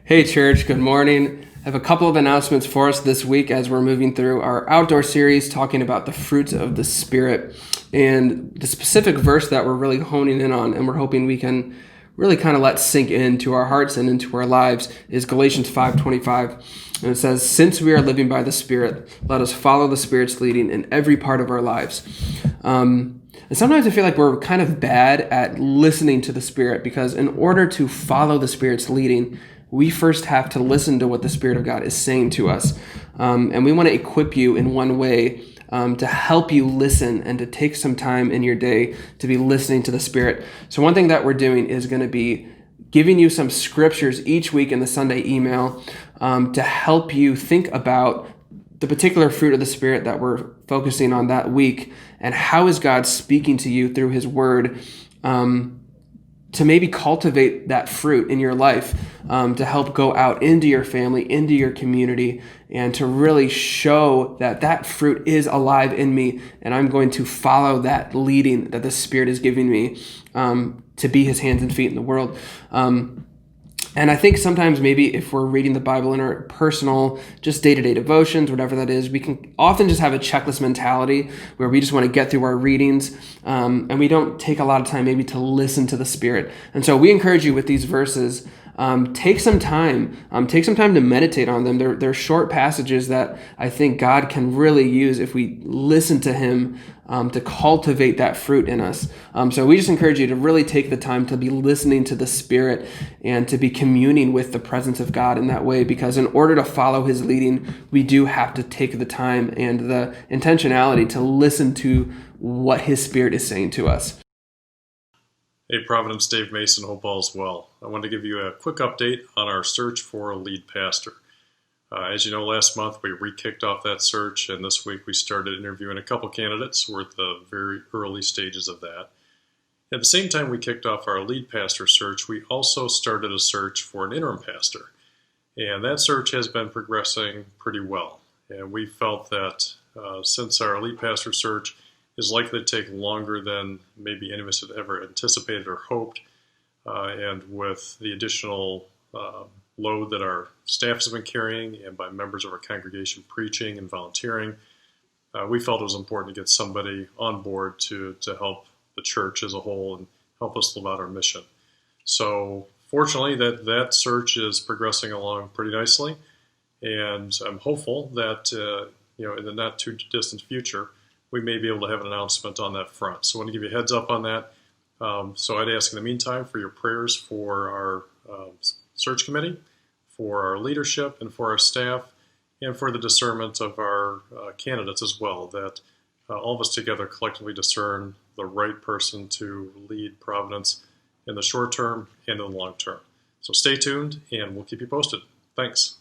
Hey, church, good morning. I have a couple of announcements for us this week as we're moving through our outdoor series talking about the fruits of the Spirit. And the specific verse that we're really honing in on and we're hoping we can really kind of let sink into our hearts and into our lives is Galatians 5:25. And it says, "Since we are living by the Spirit, let us follow the Spirit's leading in every part of our lives." And sometimes I feel like we're kind of bad at listening to the Spirit because in order to follow the Spirit's leading, we first have to listen to what the Spirit of God is saying to us. And we want to equip you in one way to help you listen and to take some time in your day to be listening to the Spirit. So one thing that we're doing is going to be giving you some scriptures each week in the Sunday email to help you think about the particular fruit of the Spirit that we're focusing on that week, and how is God speaking to you through His Word to maybe cultivate that fruit in your life, to help go out into your family, into your community, and to really show that that fruit is alive in me, and I'm going to follow that leading that the Spirit is giving me to be His hands and feet in the world. And I think sometimes maybe if we're reading the Bible in our personal, just day-to-day devotions, whatever that is, we can often just have a checklist mentality where we just want to get through our readings, and we don't take a lot of time maybe to listen to the Spirit. And so we encourage you with these verses, take some time to meditate on them. They're short passages that I think God can really use if we listen to Him to cultivate that fruit in us. So we just encourage you to really take the time to be listening to the Spirit and to be communing with the presence of God in that way, because in order to follow His leading, we do have to take the time and the intentionality to listen to what His Spirit is saying to us. Hey Providence, Dave Mason, hope all is well. I want to give you a quick update on our search for a lead pastor. As you know, last month we re-kicked off that search, and this week we started interviewing a couple candidates. We're at the very early stages of that. At the same time we kicked off our lead pastor search, we also started a search for an interim pastor. And that search has been progressing pretty well. And we felt that since our lead pastor search is likely to take longer than maybe any of us had ever anticipated or hoped, and with the additional load that our staff has been carrying and by members of our congregation preaching and volunteering, we felt it was important to get somebody on board to help the church as a whole and help us live out our mission. So fortunately that search is progressing along pretty nicely, and I'm hopeful that in the not too distant future we may be able to have an announcement on that front. So I want to give you a heads up on that. So I'd ask in the meantime for your prayers for our search committee, for our leadership, and for our staff, and for the discernment of our candidates as well, that all of us together collectively discern the right person to lead Providence in the short term and in the long term. So stay tuned, and we'll keep you posted. Thanks.